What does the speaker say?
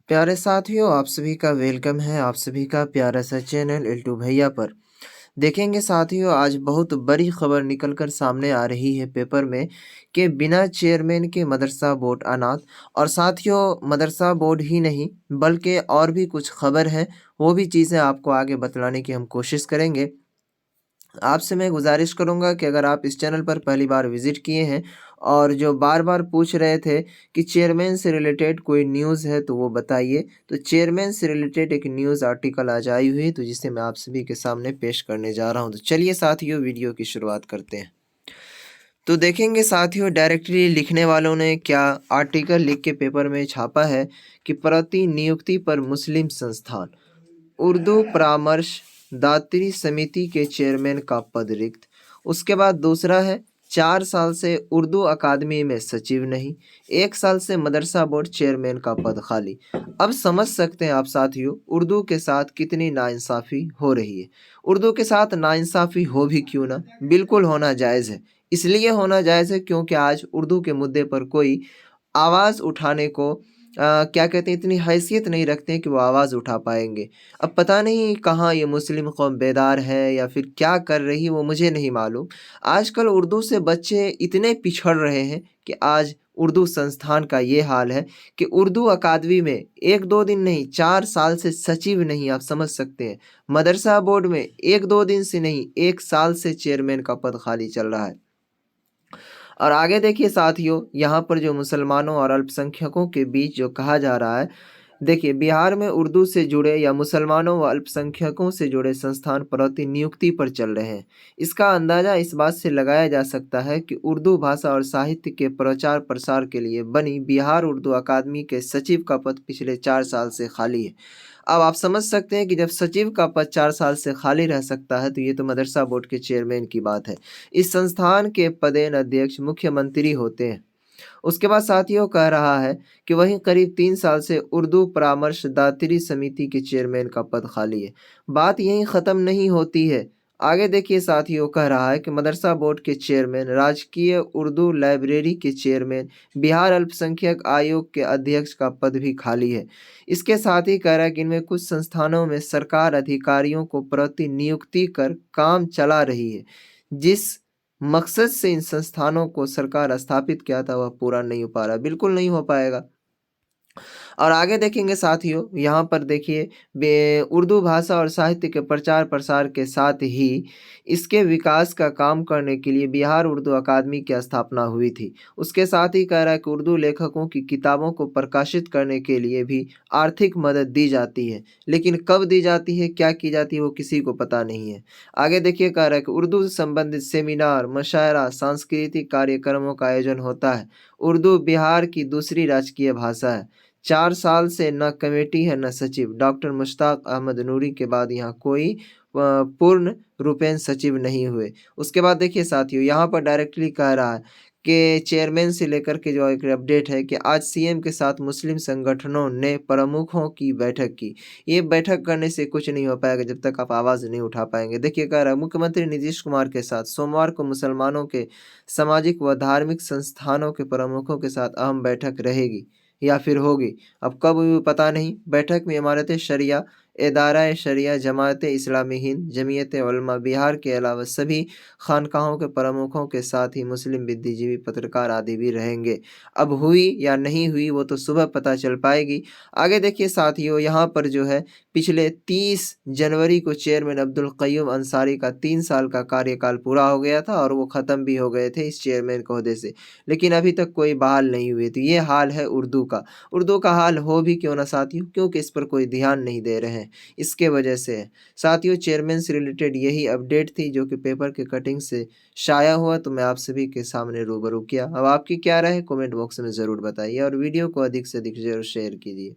प्यारे साथियों, आप सभी का वेलकम है। आप सभी का प्यारा सा चैनल एल्टू भैया पर। देखेंगे साथियों, आज बहुत बड़ी खबर निकल कर सामने आ रही है पेपर में कि बिना चेयरमैन के मदरसा बोर्ड अनाथ। और साथियों, मदरसा बोर्ड ही नहीं बल्कि और भी कुछ खबर है, वो भी चीज़ें आपको आगे बतलाने की हम कोशिश करेंगे। आपसे मैं गुज़ारिश करूँगा कि अगर आप इस चैनल पर पहली बार विज़िट किए हैं और जो बार-बार पूछ रहे थे कि चेयरमैन से रिलेटेड कोई न्यूज़ है तो वो बताइए। तो चेयरमैन से रिलेटेड एक न्यूज़ आर्टिकल आज आई हुई है, तो जिसे मैं आप सभी के सामने पेश करने जा रहा हूँ। तो चलिए साथियों, वीडियो की शुरुआत करते हैं। तो देखेंगे साथियों, डायरेक्टली लिखने वालों ने क्या आर्टिकल लिख के पेपर में छापा है कि प्रति नियुक्ति पर मुस्लिम संस्थान, उर्दू परामर्श दात्री समिति के चेयरमैन का पद रिक्त। उसके बाद दूसरा है, 4 साल से उर्दू अकादमी में सचिव नहीं, 1 साल से मदरसा बोर्ड चेयरमैन का पद खाली। अब समझ सकते हैं आप साथियों, उर्दू के साथ कितनी नाइंसाफ़ी हो रही है। उर्दू के साथ नाइंसाफ़ी हो भी क्यों ना, बिल्कुल होना जायज़ है। इसलिए होना जायज़ है क्योंकि आज उर्दू के मुद्दे पर कोई आवाज़ उठाने को क्या कहते हैं, इतनी हैसियत नहीं रखते हैं कि वो आवाज़ उठा पाएँगे। अब पता नहीं कहाँ ये मुस्लिम कौम बेदार है या फिर क्या कर रही है, वो मुझे नहीं मालूम। आजकल उर्दू से बच्चे इतने पिछड़ रहे हैं कि आज उर्दू संस्थान का ये हाल है कि उर्दू अकादमी में 1-2 दिन नहीं, 4 साल से सचिव नहीं, आप समझ सकते हैं। मदरसा बोर्ड में 1-2 दिन से नहीं, 1 साल से चेयरमैन का पद खाली चल रहा है। और आगे देखिए साथियों, यहाँ पर जो मुसलमानों और अल्पसंख्यकों के बीच जो कहा जा रहा है, देखिए बिहार में उर्दू से जुड़े या मुसलमानों व अल्पसंख्यकों से जुड़े संस्थान प्रति नियुक्ति पर चल रहे हैं। इसका अंदाज़ा इस बात से लगाया जा सकता है कि उर्दू भाषा और साहित्य के प्रचार प्रसार के लिए बनी बिहार उर्दू अकादमी के सचिव का पद पिछले 4 साल से खाली है। अब आप समझ सकते हैं कि जब सचिव का पद 4 साल से खाली रह सकता है, तो ये तो मदरसा बोर्ड के चेयरमैन की बात है। इस संस्थान के पदेन अध्यक्ष मुख्यमंत्री होते हैं। उसके बाद साथियों कह रहा है कि वहीं करीब 3 साल से उर्दू परामर्श दात्री समिति के चेयरमैन का पद खाली है। बात यहीं ख़त्म नहीं होती है। आगे देखिए साथियों, कह रहा है कि मदरसा बोर्ड के चेयरमैन, राजकीय उर्दू लाइब्रेरी के चेयरमैन, बिहार अल्पसंख्यक आयोग के अध्यक्ष का पद भी खाली है। इसके साथ ही कह रहा है कि इनमें कुछ संस्थानों में सरकार अधिकारियों को प्रतिनियुक्ति कर काम चला रही है। जिस मकसद से इन संस्थानों को सरकार स्थापित किया था, वह पूरा नहीं हो पा रहा, बिल्कुल नहीं हो पाएगा। और आगे देखेंगे साथियों, यहाँ पर देखिए उर्दू भाषा और साहित्य के प्रचार प्रसार के साथ ही इसके विकास का काम करने के लिए बिहार उर्दू अकादमी की स्थापना हुई थी। उसके साथ ही कह रहा है कि उर्दू लेखकों की किताबों को प्रकाशित करने के लिए भी आर्थिक मदद दी जाती है, लेकिन कब दी जाती है, क्या की जाती है, वो किसी को पता नहीं है। आगे देखिए, कह रहा है कि उर्दू से संबंधित सेमिनार, मशायरा, सांस्कृतिक कार्यक्रमों का आयोजन होता है। उर्दू बिहार की दूसरी राजकीय भाषा है। 4 साल से न कमेटी है न सचिव। डॉक्टर मुश्ताक अहमद नूरी के बाद यहाँ कोई पूर्ण रूपेण सचिव नहीं हुए। उसके बाद देखिए साथियों, यहाँ पर डायरेक्टली कह रहा है कि चेयरमैन से लेकर के जो एक अपडेट है कि आज सीएम के साथ मुस्लिम संगठनों ने प्रमुखों की बैठक की। ये बैठक करने से कुछ नहीं हो पाएगा जब तक आप आवाज़ नहीं उठा पाएँगे। देखिए कह रहा है, मुख्यमंत्री नीतीश कुमार के साथ सोमवार को मुसलमानों के सामाजिक व धार्मिक संस्थानों के प्रमुखों के साथ अहम बैठक रहेगी या फिर होगी। अब कब हुई पता नहीं। बैठक में इमारत शरिया, इदारा शरिया, जमात इस्लामी हिंद, जमीयत उलमा बिहार के अलावा सभी खानकाहों के प्रमुखों के साथ ही मुस्लिम बुद्धिजीवी, पत्रकार आदि भी रहेंगे। अब हुई या नहीं हुई वो तो सुबह पता चल पाएगी। आगे देखिए साथियों, यहाँ पर जो है पिछले 30 जनवरी को चेयरमैन अब्दुल क़य्यूम अंसारी का 3 साल का कार्यकाल पूरा हो गया था और वो ख़त्म भी हो गए थे इस चेयरमैन के ओहदे से। लेकिन अभी तक कोई बहाल नहीं हुए। तो ये हाल है उर्दू का। उर्दू का हाल हो भी क्यों ना साथियों, क्योंकि इस पर कोई ध्यान नहीं दे रहे हैं, इसके वजह से है। साथियों, चेयरमैन से रिलेटेड यही अपडेट थी जो कि पेपर के कटिंग से शाया हुआ, तो मैं आप सभी के सामने रूबरू किया। अब आपकी क्या राय है, कमेंट बॉक्स में ज़रूर बताइए और वीडियो को अधिक से अधिक ज़रूर शेयर कीजिए।